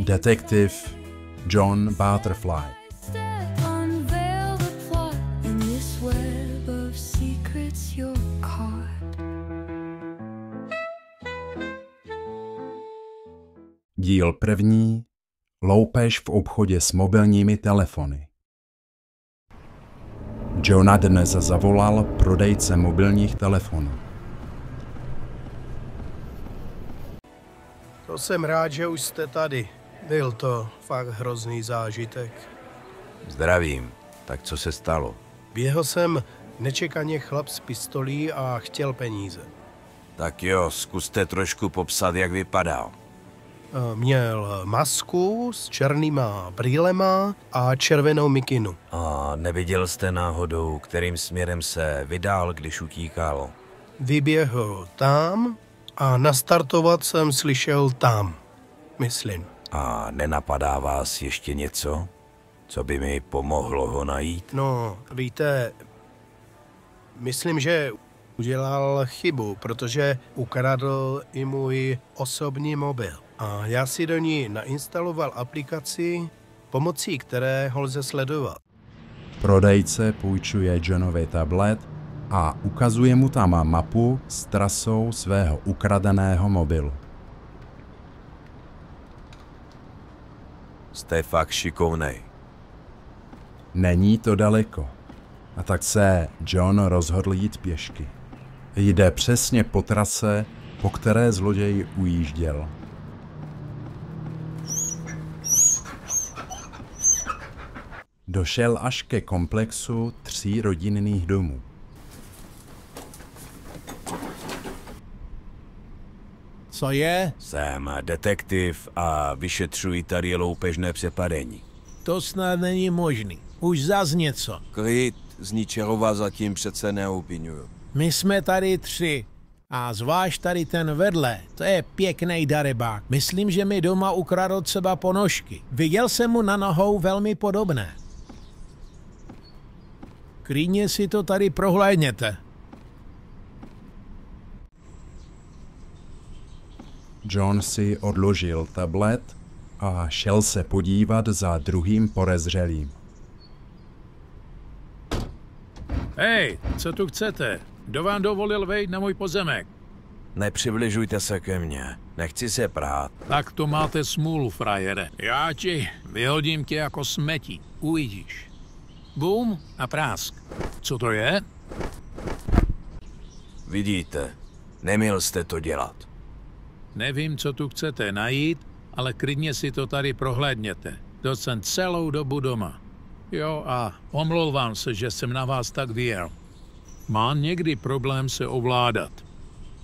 Detektiv John Butterfly. Díl první. Loupež v obchodě s mobilními telefony. Johna dnes zavolal prodejce mobilních telefonů. To jsem rád, že už jste tady. Byl to fakt hrozný zážitek. Zdravím. Tak co se stalo? Běhl jsem nečekaně chlap s pistolí a chtěl peníze. Tak jo, zkuste trošku popsat, jak vypadal. Měl masku s černýma brýlema a červenou mikinu. A neviděl jste náhodou, kterým směrem se vydal, když utíkal? Vyběhl tam a nastartovat jsem slyšel tam, myslím. A nenapadá vás ještě něco, co by mi pomohlo ho najít? No, víte, myslím, že udělal chybu, protože ukradl i můj osobní mobil. A já si do ní nainstaloval aplikaci, pomocí které ho lze sledovat. Prodejce půjčuje Johnovi tablet a ukazuje mu tam mapu s trasou svého ukradeného mobilu. Jste fakt šikovnej. Není to daleko, a tak se John rozhodl jít pěšky. Jde přesně po trase, po které zloděj ujížděl. Došel až ke komplexu 3 rodinných domů. Co je? Jsem detektiv a vyšetřuji tady loupežné přepadení. To snad není možný. Už zas něco. Klid, z ničeho vás zatím přece neobvinuju. My jsme tady 3. A zvlášť tady ten vedle, to je pěkný darebák. Myslím, že mi doma ukradl třeba ponožky. Viděl jsem mu na nohou velmi podobné. Klidně si to tady prohlédněte. John si odložil tablet a šel se podívat za druhým podezřelým. Hej, co tu chcete? Kdo vám dovolil vejít na můj pozemek? Nepřibližujte se ke mně, nechci se prát. Tak to máte smůlu, frajere. Já ti vyhodím tě jako smetí, uvidíš. Bum a prásk. Co to je? Vidíte, neměl jste to dělat. Nevím, co tu chcete najít, ale klidně si to tady prohlédněte. To jsem celou dobu doma. Jo, a omlouvám se, že jsem na vás tak vyjel. Mám někdy problém se ovládat.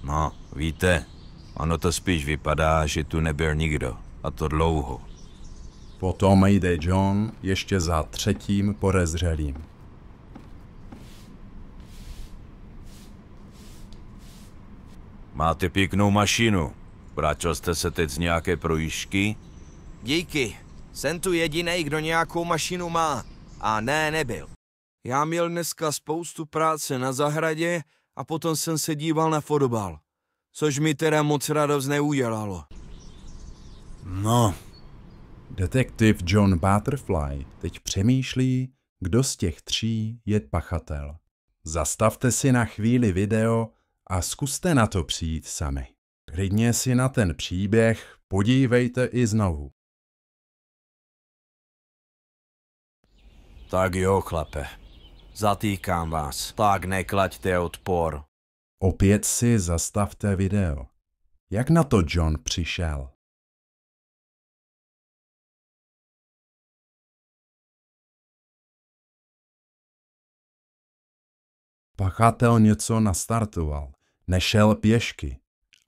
No, víte, ono to spíš vypadá, že tu nebyl nikdo. A to dlouho. Potom jde John ještě za 3. podezřelým. Máte pěknou mašinu. Vrátil jste se teď z nějaké projížďky? Díky. Jsem tu jedinej, kdo nějakou mašinu má. A ne, nebyl. Já měl dneska spoustu práce na zahradě a potom jsem se díval na fotbal. Což mi teda moc radost neudělalo. No. Detektiv John Butterfly teď přemýšlí, kdo z těch 3 je pachatel. Zastavte si na chvíli video a zkuste na to přijít sami. Klidně si na ten příběh podívejte i znovu. Tak jo, chlape. Zatýkám vás. Tak neklaďte odpor. Opět si zastavte video. Jak na to John přišel? Pachatel něco nastartoval, nešel pěšky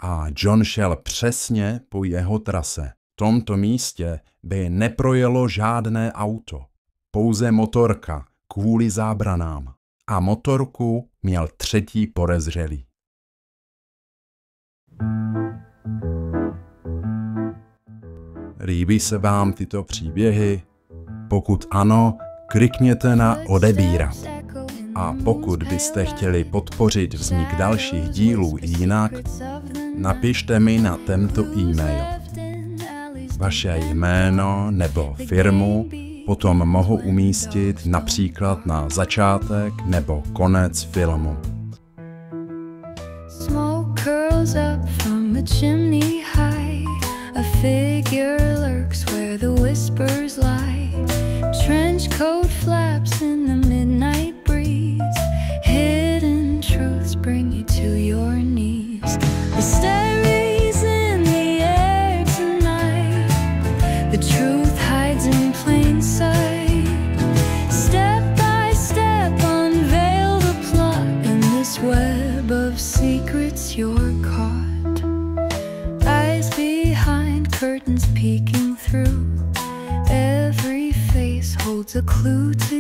a John šel přesně po jeho trase. V tomto místě by neprojelo žádné auto, pouze motorka kvůli zábranám. A motorku měl 3. podezřelý. Líbí se vám tyto příběhy? Pokud ano, klikněte na odebírat. A pokud byste chtěli podpořit vznik dalších dílů jinak, napište mi na tento e-mail vaše jméno nebo firmu, potom mohu umístit například na začátek nebo konec filmu. Smoke curls up from a chimney high. A figure lurks where the whispers lie. Trench coat flaps in the midnight breeze. Hidden truths bring you to your knees. The stairways in the air tonight. The truth hides in plain sight. Step by step unveil the plot in this web of secrets you're caught. Eyes behind curtains peeking through. Every face holds a clue to